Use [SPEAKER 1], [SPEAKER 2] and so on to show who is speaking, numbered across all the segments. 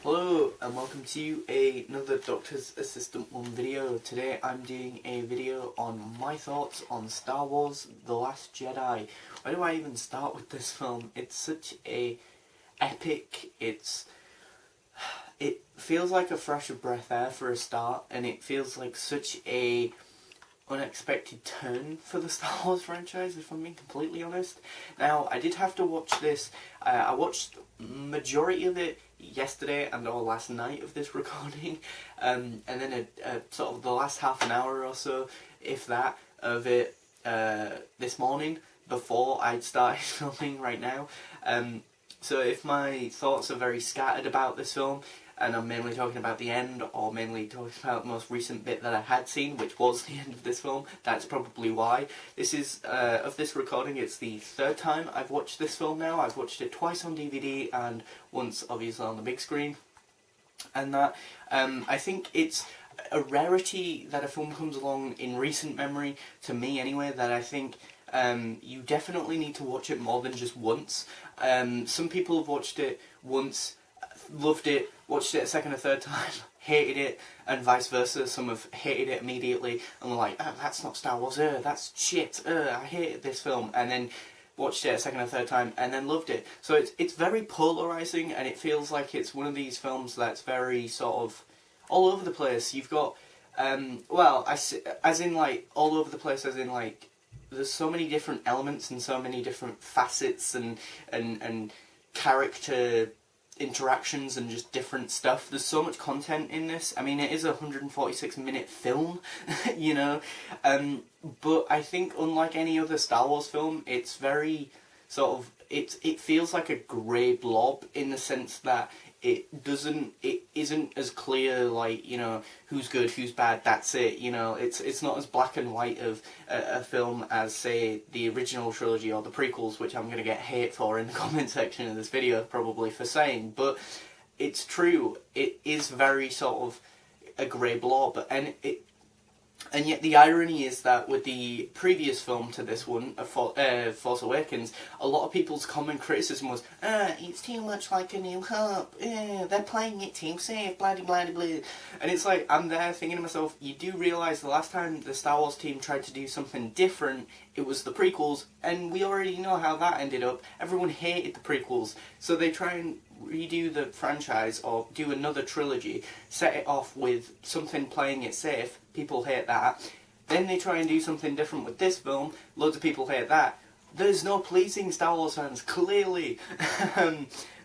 [SPEAKER 1] Hello and welcome to another Doctor's Assistant 1 video. Today I'm doing a video on my thoughts on Star Wars The Last Jedi. Where do I even start with this film? It's such a epic, it feels like a fresh of breath air for a start, and it feels like such a unexpected turn for the Star Wars franchise, if I'm being completely honest. Now, I did have to watch this. I watched majority of it yesterday and or last night of this recording, and then sort of the last half an hour or so, if that, of it this morning before I'd started filming right now. So if my thoughts are very scattered about this film, and I'm mainly talking about the end, or mainly talking about the most recent bit that I had seen, which was the end of this film, that's probably why. This is, of this recording, it's the third time I've watched this film now. I've watched it twice on DVD and once, obviously, on the big screen. And that, I think it's a rarity that a film comes along in recent memory, to me anyway, that I think you definitely need to watch it more than just once. Some people have watched it once, loved it, watched it a second or third time, hated it, and vice versa. Some have hated it immediately and were like, oh, that's not Star Wars, that's shit, I hated this film, and then watched it a second or third time and then loved it. So it's very polarising, and it feels like it's one of these films that's very sort of all over the place. You've got, as in like, all over the place as in like, there's so many different elements and so many different facets and character interactions and just different stuff. There's so much content in this. I mean, it is a 146-minute film, you know, but I think unlike any other Star Wars film, it's very sort of, it feels like a grey blob in the sense that it isn't as clear, like, you know, who's good, who's bad, that's it, you know, it's not as black and white of a film as, say, the original trilogy or the prequels, which I'm going to get hate for in the comment section of this video, probably, for saying, but it's true, it is very sort of a grey blob, and yet the irony is that with the previous film to this one, Force Awakens, a lot of people's common criticism was, it's too much like A New Hope, they're playing it too safe, blah blah blah. And it's like, I'm there thinking to myself, you do realise the last time the Star Wars team tried to do something different, it was the prequels, and we already know how that ended up. Everyone hated the prequels, so they try and redo the franchise or do another trilogy, set it off with something playing it safe, people hate that. Then they try and do something different with this film, loads of people hate that. There's no pleasing Star Wars fans, clearly.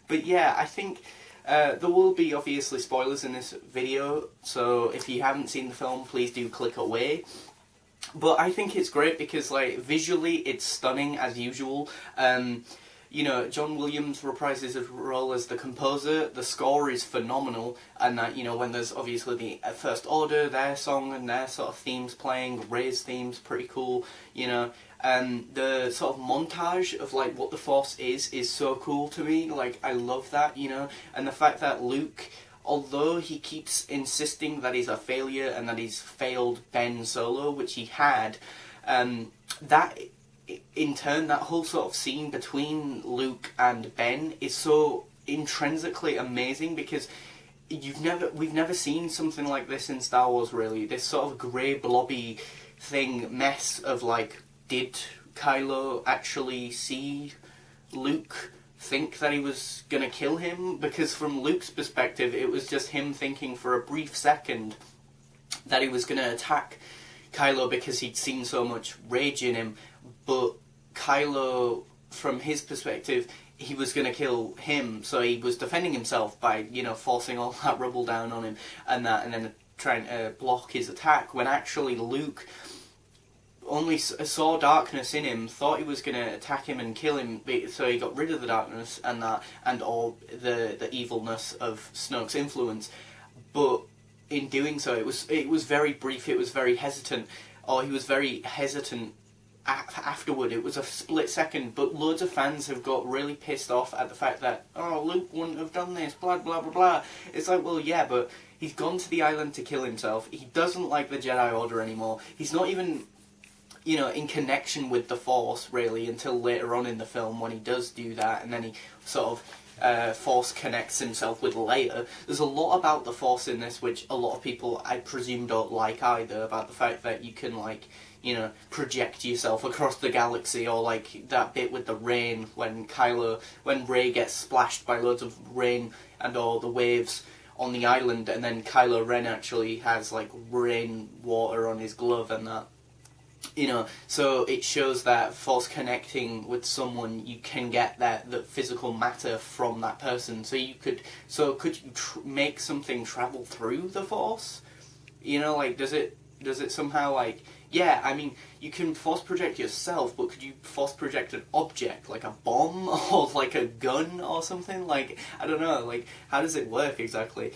[SPEAKER 1] But yeah, I think there will be obviously spoilers in this video, so if you haven't seen the film, please do click away. But I think it's great because, like, visually it's stunning as usual. You know, John Williams reprises his role as the composer. The score is phenomenal, and that, you know, when there's obviously the First Order, their song and their sort of themes playing, Rey's theme's pretty cool, you know, and the sort of montage of like what the Force is so cool to me. Like, I love that, you know, and the fact that Luke, although he keeps insisting that he's a failure and that he's failed Ben Solo, which he had, that in turn, that whole sort of scene between Luke and Ben is so intrinsically amazing, because we've never seen something like this in Star Wars, really. This sort of grey blobby mess of like, did Kylo actually see Luke think that he was gonna kill him? Because from Luke's perspective, it was just him thinking for a brief second that he was gonna attack Kylo because he'd seen so much rage in him. But Kylo, from his perspective, he was going to kill him, so he was defending himself by, you know, forcing all that rubble down on him and then trying to block his attack, when actually Luke only saw darkness in him, thought he was going to attack him and kill him, so he got rid of the darkness and all the evilness of Snoke's influence. But in doing so, it was very brief, it was very hesitant, or he was very hesitant afterward. It was a split second, but loads of fans have got really pissed off at the fact that, oh, Luke wouldn't have done this, blah blah blah blah. It's like, well, yeah, but he's gone to the island to kill himself. He doesn't like the Jedi Order anymore. He's not even, you know, in connection with the Force, really, until later on in the film when he does do that, and then he sort of Force connects himself with Leia. There's a lot about the Force in this which a lot of people, I presume, don't like either, about the fact that you can, like, you know, project yourself across the galaxy, or like that bit with the rain when Rey gets splashed by loads of rain and all the waves on the island, and then Kylo Ren actually has like rain water on his glove and that. You know, so it shows that Force connecting with someone, you can get the physical matter from that person. So could you make something travel through the Force? You know, like, does it somehow, like, yeah, I mean, you can Force project yourself, but could you Force project an object, like a bomb, or like a gun or something? Like, I don't know, like, how does it work exactly?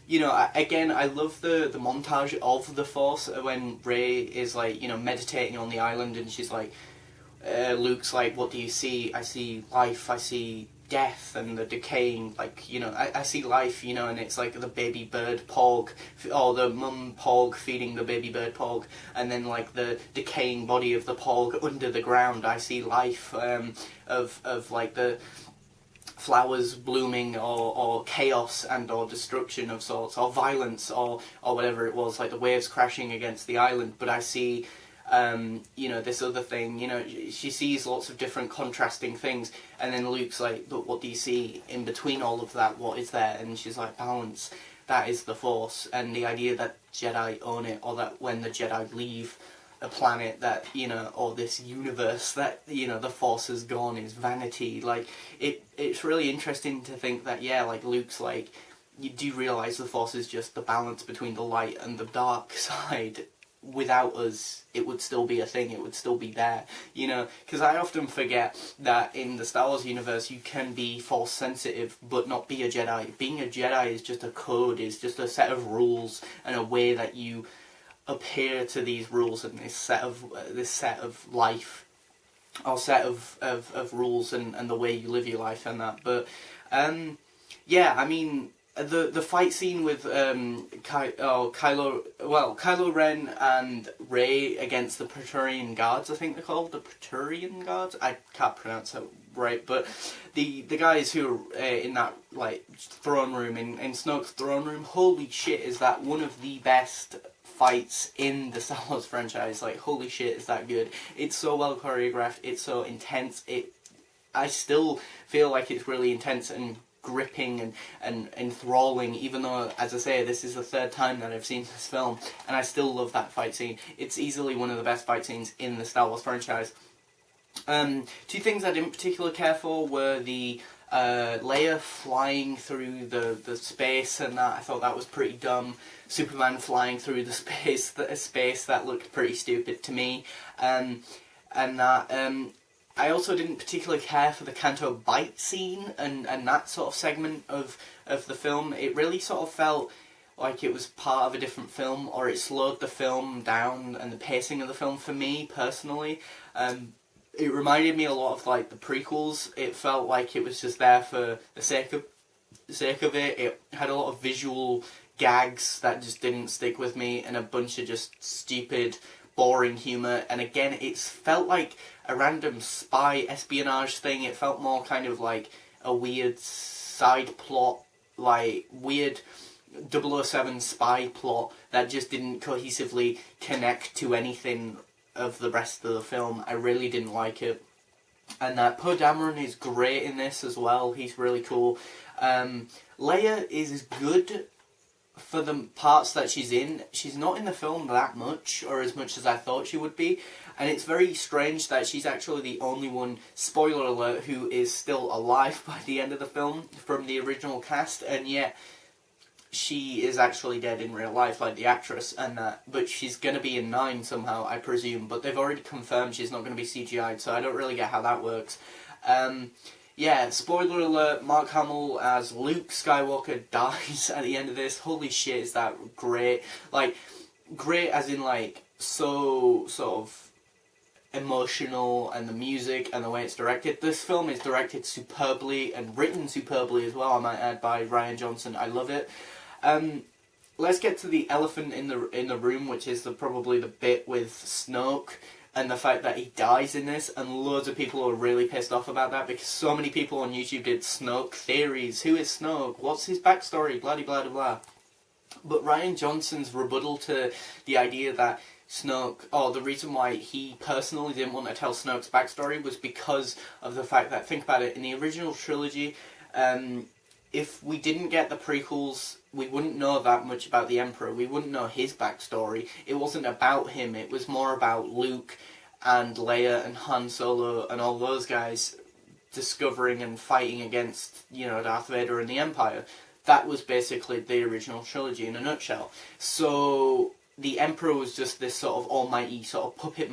[SPEAKER 1] You know, I love the montage of the Force when Rey is, like, you know, meditating on the island, and she's like, Luke's like, what do you see? I see life, I see death and the decaying, like, you know, I see life, you know, and it's like the baby bird Porg, or the mum Porg feeding the baby bird Porg, and then like the decaying body of the Porg under the ground. I see life of like the flowers blooming, or chaos and or destruction of sorts, or violence, or whatever it was, like the waves crashing against the island. But I see you know, this other thing, you know, she sees lots of different contrasting things, and then Luke's like, but what do you see in between all of that? What is there? And she's like, balance. That is the Force. And the idea that Jedi own it, or that when the Jedi leave a planet, that, you know, or this universe, that, you know, the Force has gone, is vanity. Like, it's really interesting to think that, yeah, like, Luke's like, you do realise the Force is just the balance between the light and the dark side. Without us, it would still be a thing, it would still be there, you know, because I often forget that in the Star Wars universe you can be Force sensitive but not be a Jedi. Being a Jedi is just a code, is just a set of rules and a way that you appear to these rules and this set of life, or set of rules and the way you live your life and that. But yeah, I mean, the fight scene with Kylo Ren and Rey against the Praetorian Guards, I think they're called, the Praetorian Guards. I can't pronounce it right, but the guys who are in that, like, throne room, in Snoke's throne room. Holy shit, is that one of the best fights in the Star Wars franchise? Like, holy shit, is that good? It's so well choreographed. It's so intense. I still feel like it's really intense and gripping and enthralling, even though, as I say, this is the third time that I've seen this film, and I still love that fight scene. It's easily one of the best fight scenes in the Star Wars franchise. Two things I didn't particularly care for were the Leia flying through the space, and that I thought that was pretty dumb. Superman flying through the space that looked pretty stupid to me, and that I also didn't particularly care for the Canto Bight scene and that sort of segment of the film. It really sort of felt like it was part of a different film, or it slowed the film down and the pacing of the film for me personally. It reminded me a lot of, like, the prequels. It felt like it was just there for the sake of it. It had a lot of visual gags that just didn't stick with me, and a bunch of just stupid, boring humour. And again, it felt like a random spy espionage thing. It felt more kind of like a weird side plot, like weird 007 spy plot that just didn't cohesively connect to anything of the rest of the film. I really didn't like it. And Poe Dameron is great in this as well. He's really cool. Leia is good for the parts that she's in. She's not in the film that much, or as much as I thought she would be. And it's very strange that she's actually the only one, spoiler alert, who is still alive by the end of the film from the original cast, and yet she is actually dead in real life, like the actress, and that. But she's going to be in 9 somehow, I presume. But they've already confirmed she's not going to be CGI'd, so I don't really get how that works. Yeah, spoiler alert, Mark Hamill as Luke Skywalker dies at the end of this. Holy shit, is that great. Like, great as in, like, so sort of emotional, and the music and the way it's directed. This film is directed superbly and written superbly as well, I might add, by Rian Johnson. I love it. Let's get to the elephant in the room, which is probably the bit with Snoke. and the fact that he dies in this, and loads of people are really pissed off about that because so many people on YouTube did Snoke theories. Who is Snoke? What's his backstory? Blah, blah, blah, blah. But Rian Johnson's rebuttal to the idea that Snoke, or the reason why he personally didn't want to tell Snoke's backstory was because of the fact that, think about it, in the original trilogy, if we didn't get the prequels, we wouldn't know that much about the Emperor. We wouldn't know his backstory. It wasn't about him. It was more about Luke and Leia and Han Solo and all those guys discovering and fighting against, Darth Vader and the Empire. That was basically the original trilogy in a nutshell. So the Emperor was just this sort of almighty sort of puppet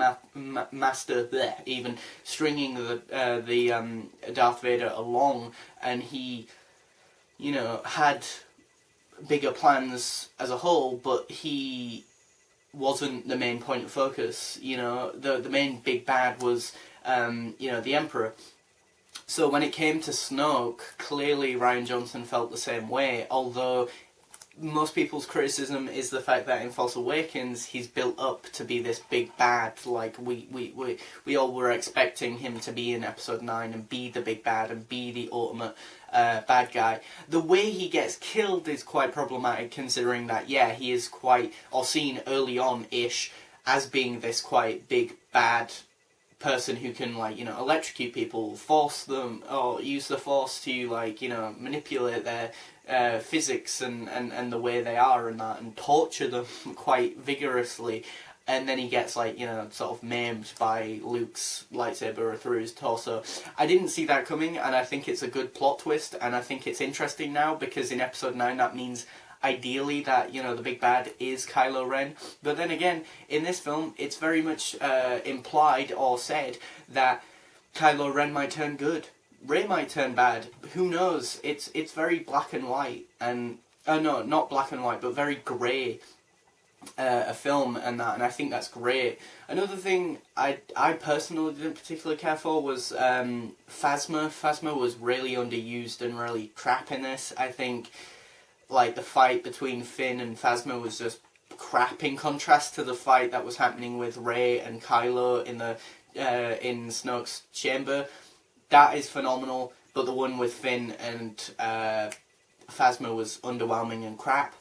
[SPEAKER 1] master there, even stringing the Darth Vader along, and he, had bigger plans as a whole, but he wasn't the main point of focus. The main big bad was, the Emperor. So when it came to Snoke, clearly Rian Johnson felt the same way, although most people's criticism is the fact that in Force Awakens he's built up to be this big bad, like we all were expecting him to be in Episode 9 and be the big bad and be the ultimate bad guy. The way he gets killed is quite problematic, considering that, he is seen early on-ish as being this quite big bad person who can, electrocute people, force them, or use the Force to, manipulate their physics and the way they are and that, and torture them quite vigorously. And then he gets, sort of maimed by Luke's lightsaber through his torso. I didn't see that coming, and I think it's a good plot twist, and I think it's interesting now, because in Episode 9 that means ideally that, the big bad is Kylo Ren. But then again, in this film, it's very much implied or said that Kylo Ren might turn good. Rey might turn bad. Who knows? It's very black and white. And, no, not black and white, but very grey. A film and that, and I think that's great. Another thing I personally didn't particularly care for was Phasma. Phasma was really underused and really crap in this. I think the fight between Finn and Phasma was just crap in contrast to the fight that was happening with Rey and Kylo in Snoke's chamber. That is phenomenal, but the one with Finn and Phasma was underwhelming and crap,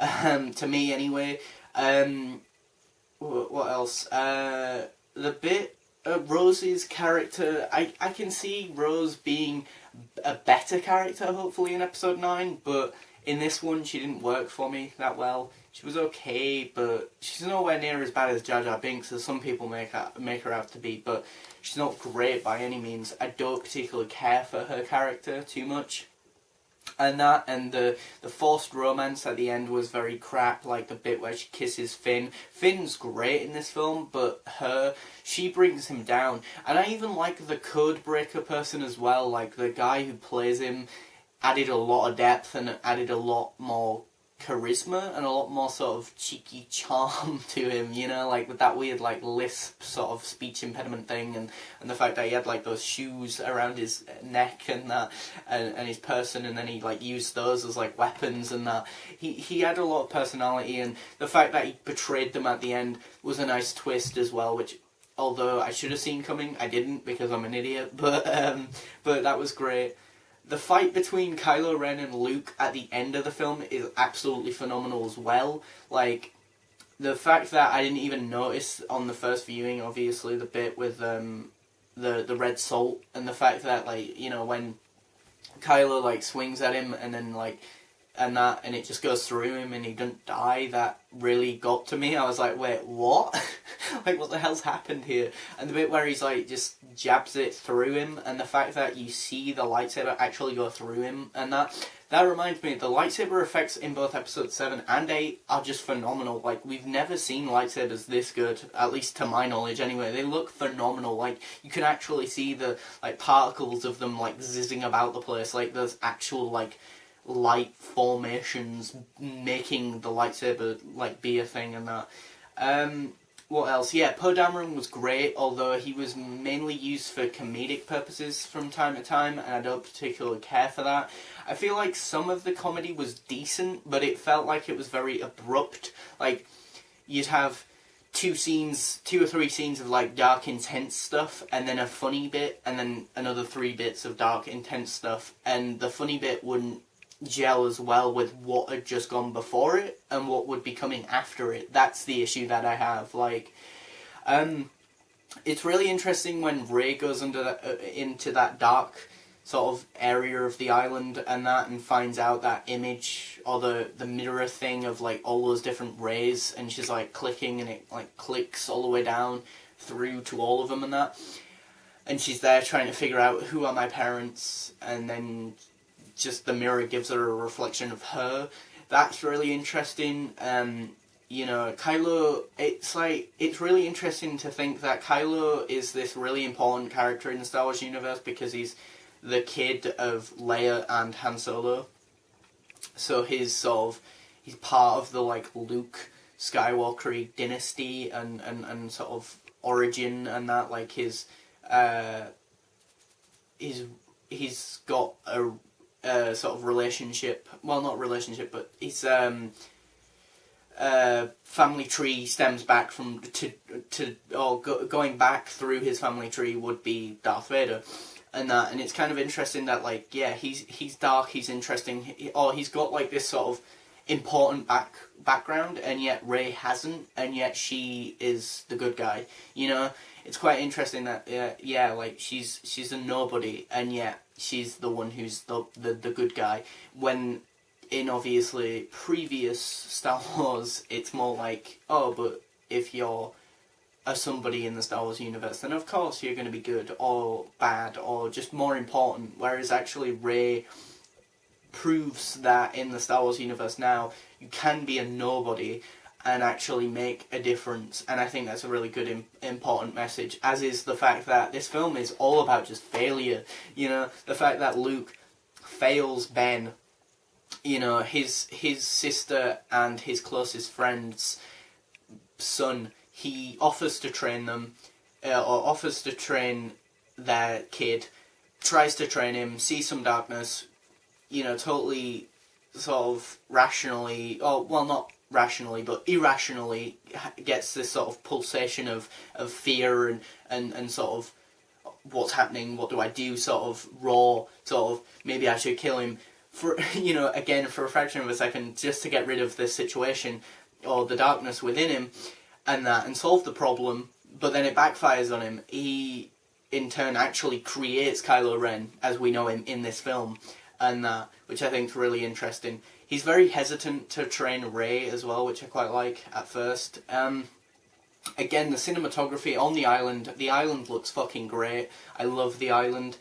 [SPEAKER 1] to me anyway. What else? The bit Rose's character, I can see Rose being a better character, hopefully, in Episode 9, but in this one, she didn't work for me that well. She was okay, but she's nowhere near as bad as Jar Jar Binks, as some people make her out to be, but she's not great by any means. I don't particularly care for her character too much. And the forced romance at the end was very crap, like the bit where she kisses Finn. Finn's great in this film, but she brings him down. And I even like the Codebreaker person as well, like the guy who plays him added a lot of depth and added a lot more charisma and a lot more sort of cheeky charm to him, with that weird lisp sort of speech impediment thing, and the fact that he had those shoes around his neck and that, and his person, and then he used those as weapons and that. He had a lot of personality, and the fact that he betrayed them at the end was a nice twist as well, which, although I should have seen coming, I didn't because I'm an idiot, but that was great. The fight between Kylo Ren and Luke at the end of the film is absolutely phenomenal as well. The fact that I didn't even notice on the first viewing, obviously, the bit with the red salt, and the fact that, when Kylo, swings at him and then, and it just goes through him and he doesn't die, that really got to me. I was like, wait, what? What the hell's happened here? And the bit where he's just jabs it through him, and the fact that you see the lightsaber actually go through him, and that reminds me, the lightsaber effects in both Episode 7 and 8 are just phenomenal. We've never seen lightsabers this good, at least to my knowledge anyway. They look phenomenal. You can actually see the particles of them zizzing about the place. There's actual light formations making the lightsaber be a thing and that. What else? Yeah, Poe Dameron was great, although he was mainly used for comedic purposes from time to time, and I don't particularly care for that. I feel like some of the comedy was decent, but it felt like it was very abrupt. You'd have two or three scenes of like dark, intense stuff, and then a funny bit, and then another 3 bits of dark, intense stuff, and the funny bit wouldn't gel as well with what had just gone before it and what would be coming after it. That's the issue that I have. Like, it's really interesting when Rey goes into that dark sort of area of the island and finds out that image or the mirror thing of like all those different rays, and she's like clicking and it like clicks all the way down through to all of them and that, and she's there trying to figure out who are my parents, and then just the mirror gives her a reflection of her. That's really interesting. You know, Kylo, it's really interesting to think that Kylo is this really important character in the Star Wars universe because he's the kid of Leia and Han Solo. So he's part of the like Luke Skywalker dynasty and sort of origin and that, like he's got a sort of relationship, well not relationship, but his family tree stems back from going back through his family tree would be Darth Vader. And it's kind of interesting that, like, yeah, he's dark, he's interesting, he's got, like, this sort of important background, and yet Rey hasn't, and yet she is the good guy, you know? It's quite interesting that, like, she's a nobody, and yet she's the one who's the good guy, when in, obviously, previous Star Wars, it's more like, oh, but if you're somebody in the Star Wars universe, then of course you're going to be good or bad or just more important, whereas actually Rey proves that in the Star Wars universe now you can be a nobody and actually make a difference, and I think that's a really good important message, as is the fact that this film is all about just failure, you know, the fact that Luke fails Ben, you know, his sister and his closest friend's son. He offers to train them, or offers to train their kid, tries to train him, sees some darkness, you know, totally sort of rationally, or, well, not rationally, but irrationally gets this sort of pulsation of fear and sort of what's happening, what do I do, sort of raw, sort of, maybe I should kill him, for, you know, again, for a fraction of a second, just to get rid of this situation, or the darkness within him, and solve the problem, but then it backfires on him. He, in turn, actually creates Kylo Ren, as we know him in this film, and that, which I think is really interesting. He's very hesitant to train Rey as well, which I quite like at first. Again, the cinematography on the island looks fucking great. I love the island.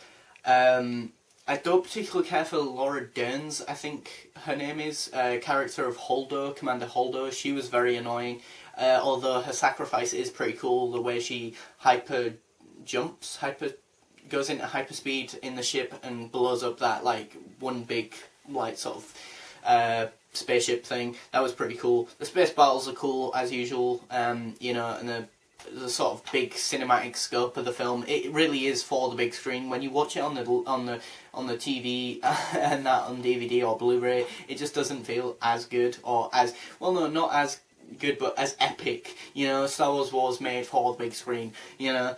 [SPEAKER 1] I don't particularly care for Laura Dern's, I think her name is, character of Holdo, Commander Holdo. She was very annoying. Although her sacrifice is pretty cool, the way she goes into hyperspeed in the ship and blows up that, like, one big, like, sort of, spaceship thing. That was pretty cool. The space battles are cool, as usual, you know, and the sort of big cinematic scope of the film. It really is for the big screen. When you watch it on the TV and that on DVD or Blu-ray, it just doesn't feel as good, or as, well, no, not as good, but as epic, you know. Star Wars was made for the big screen, you know.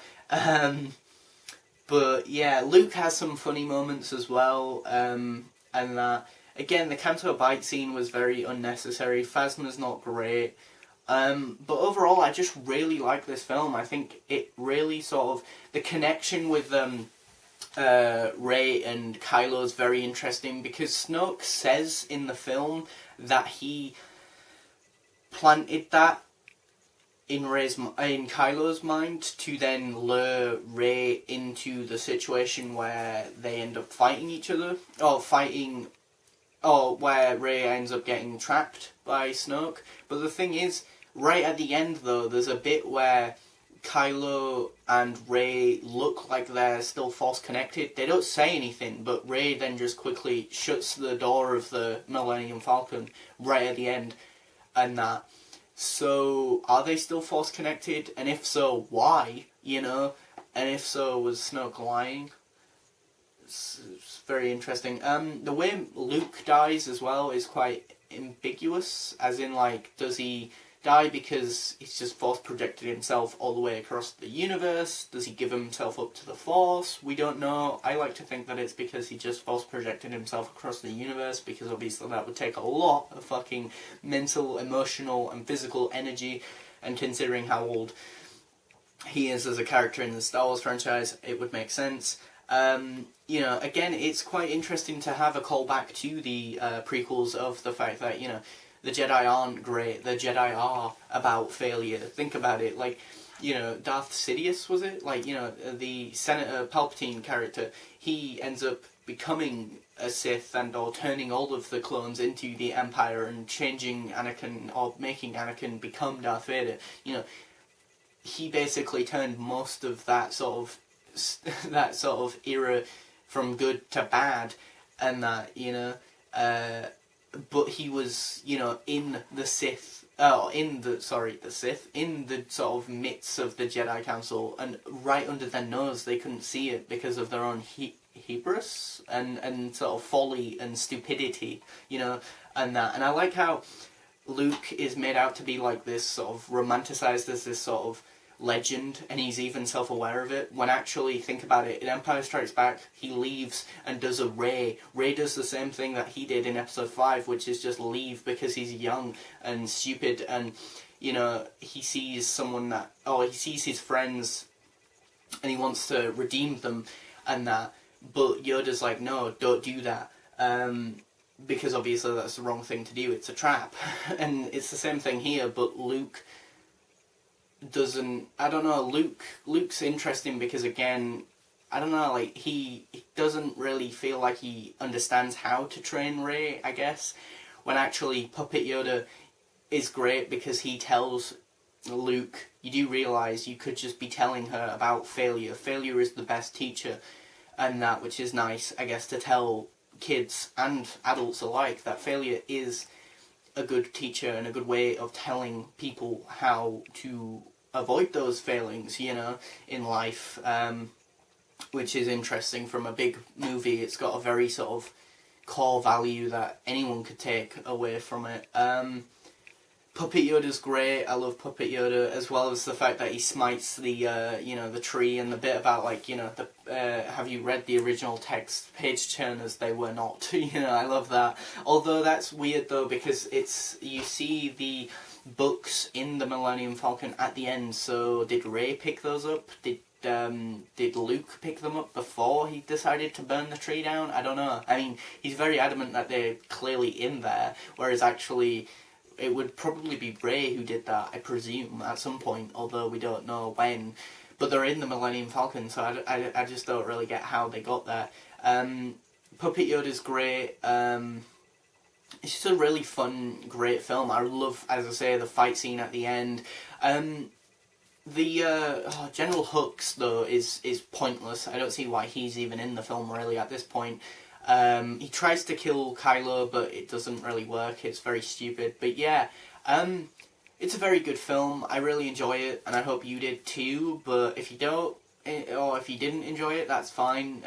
[SPEAKER 1] But yeah, Luke has some funny moments as well, and that, again, the Canto Bite scene was very unnecessary. Phasma's not great, but overall I just really like this film. I think it really sort of, the connection with Rey and Kylo is very interesting, because Snoke says in the film that he planted that in Kylo's mind to then lure Rey into the situation where they end up fighting each other, or where Rey ends up getting trapped by Snoke. But the thing is, right at the end though, there's a bit where Kylo and Rey look like they're still Force connected. They don't say anything, but Rey then just quickly shuts the door of the Millennium Falcon right at the end, and that. So, are they still Force connected? And if so, why? You know? And if so, was Snoke lying? It's very interesting. The way Luke dies as well is quite ambiguous, as in, like, does he die because he's just force projected himself all the way across the universe? Does he give himself up to the Force? We don't know. I like to think that it's because he just force projected himself across the universe, because obviously that would take a lot of fucking mental, emotional and physical energy, and considering how old he is as a character in the Star Wars franchise, it would make sense. You know, again, it's quite interesting to have a callback to the prequels of the fact that, you know, the Jedi aren't great, the Jedi are about failure. Think about it, like, you know, Darth Sidious, was it? Like, you know, the Senator Palpatine character, he ends up becoming a Sith and or turning all of the clones into the Empire and changing Anakin, or making Anakin become Darth Vader. You know, he basically turned most of that sort of era from good to bad, and that, you know, but he was, you know, in the Sith, in the Sith, in the sort of midst of the Jedi Council, and right under their nose they couldn't see it because of their own hubris and sort of folly and stupidity, you know, and that. And I like how Luke is made out to be like this, sort of romanticized as this sort of legend, and he's even self-aware of it, when actually, think about it, in Empire Strikes Back, he leaves and does a Rey. Rey does the same thing that he did in Episode 5, which is just leave because he's young and stupid, and, you know, he sees someone that, he sees his friends, and he wants to redeem them, and that, but Yoda's like, no, don't do that, because obviously that's the wrong thing to do, it's a trap, and it's the same thing here, but Luke doesn't, I don't know, Luke's interesting because, again, I don't know, like, he doesn't really feel like he understands how to train Rey, I guess, when actually Puppet Yoda is great because he tells Luke, you do realise you could just be telling her about failure. Failure is the best teacher, and that, which is nice, I guess, to tell kids and adults alike, that failure is a good teacher and a good way of telling people how to avoid those failings, you know, in life, which is interesting. From a big movie, it's got a very sort of core value that anyone could take away from it. Puppet Yoda's great. I love Puppet Yoda, as well as the fact that he smites the, you know, the tree, and the bit about, like, you know, the, have you read the original text? Page turners they were not. You know, I love that. Although that's weird, though, because it's, you see the books in the Millennium Falcon at the end, so did Rey pick those up? Did Luke pick them up before he decided to burn the tree down? I don't know. I mean, he's very adamant that they're clearly in there, whereas actually it would probably be Rey who did that, I presume, at some point, although we don't know when. But they're in the Millennium Falcon, so I just don't really get how they got there. Puppet Yoda's great. It's just a really fun, great film. I love, as I say, the fight scene at the end. General Hux, though, is pointless. I don't see why he's even in the film, really, at this point. He tries to kill Kylo, but it doesn't really work. It's very stupid. But yeah, it's a very good film. I really enjoy it, and I hope you did too. But if you don't, or if you didn't enjoy it, that's fine.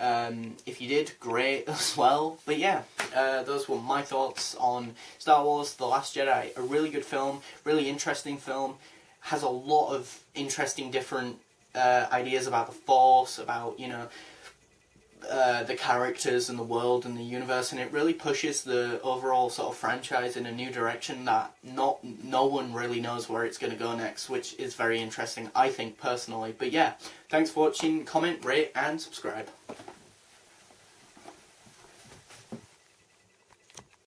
[SPEAKER 1] If you did, great as well. But yeah, those were my thoughts on Star Wars: The Last Jedi. A really good film, really interesting film. Has a lot of interesting different ideas about the Force, about, you know, the characters and the world and the universe, and it really pushes the overall sort of franchise in a new direction that no one really knows where it's going to go next, which is very interesting, I think, personally. But yeah, thanks for watching, comment, rate and subscribe.